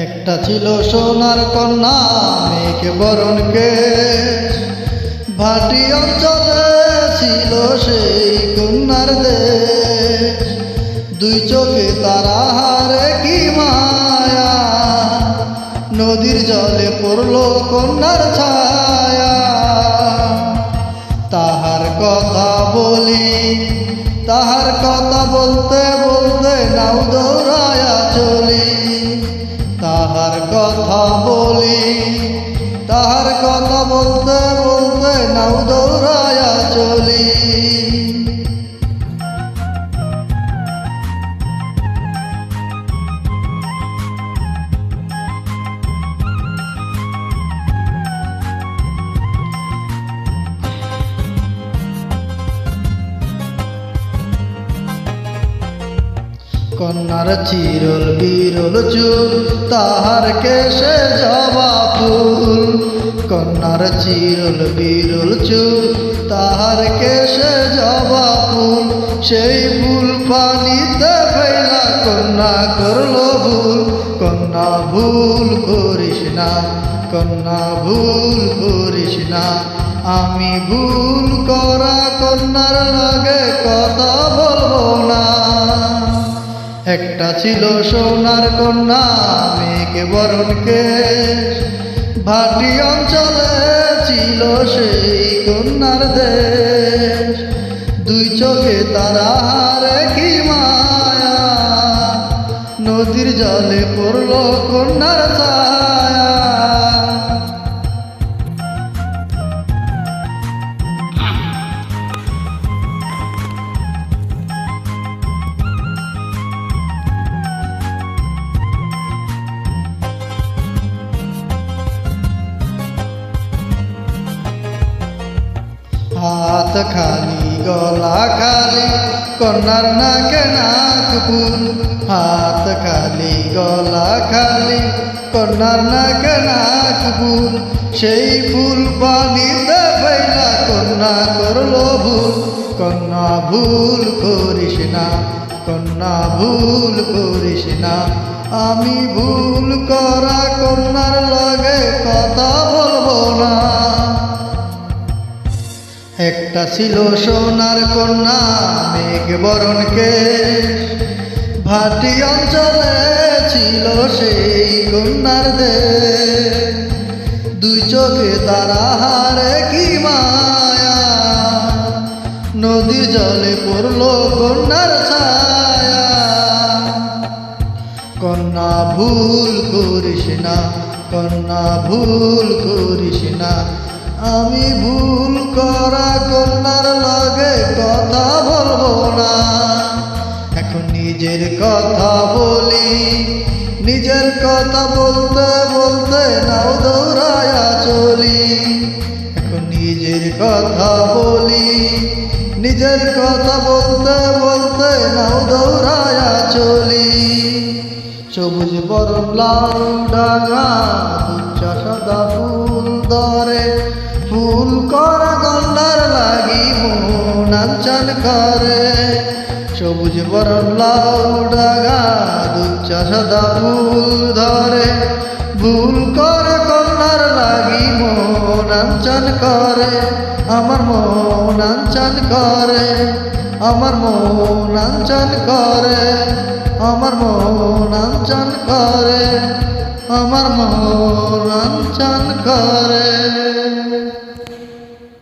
একটা ছিল সোনার কন্যা মেঘে বরণ কেশ, ভাটি অঞ্চলে ছিল সেই কন্যার দেশ। দুই চোখে তারা হারে কি মায়া, নদীর জলে পড়ল কন্যার ছায়া। তাহার কথা বলি, তাহার কথা বলতে বলতে নাও দৌড়ায়া চলি। তাহার কথা বলি, তাহার কথা বলতে বলতে নাও দৌড়ায়া চলি। কন্যার চিরল বিরল চুল, তাহার কেশে জবা ফুল। কন্যার চিরল বিরল চুল, তাহার কেশে জবা ফুল। সেই ফুল পানিতে ফেলা কন্যা করল ভুল। কন্যা ভুল করিস না, কন্যা ভুল করিস না। আমি ভুল করা কন্যার লাগে কথা বলবো না। একটা ছিল সোনার কন্যা মেঘে বরণ কেশ, ভাটি অঞ্চলে ছিল সেই কন্যার দেশ। দুই চোখে তারা হারে কি মায়া, নদীর জলে পড়ল কন্যার ছায়া। হাত খালি গলা খালি কন্যার নাকে নাক ফুল। হাত খালি গলা খালি কন্যার নাকে নাক ফুল। সেই ফুল পানিতে ফেলা কন্যা করল ভুল। কন্যা ভুল করিস না, কন্যা ভুল করিস না। আমি ভুল করা কন্যার লাগে কথা বলবো না। একটা ছিল সোনার কন্যা মেঘে বরণ কেশ, ভাটি অঞ্চলে ছিল সেই কন্যার দেশ। দুই চোখে তারা হারে কি মায়া, নদীর জলে পড়ল কন্যার ছায়া। কন্যা ভুল করিস না, কন্যা ভুল করিস না। আমি ভুল করা কন্যার লাগে কথা বলবো না। এখন নিজের কথা বলি, নিজের কথা বলতে বলতে নাও দৌড়ায়া চলি। এখন নিজের কথা বলি, নিজের কথা বলতে বলতে নাও দৌড়ায়া চলি। সবুজ বরণ লাউ ডাঙা দুচ্চা সাদা ফুল ধরে। ফুল করা কন্যার লাগি মন আনচান করে। সবুজ বরণ লাউ ডাঙা দুচ্চা সাদা ফুল ধরে। ভুল করে কন্যার লাগি মন আনচান করে। আমার মন আনচান করে, আমার মন আনচান করে, আমার মন আনচান করে, আমার মন আনচান করে।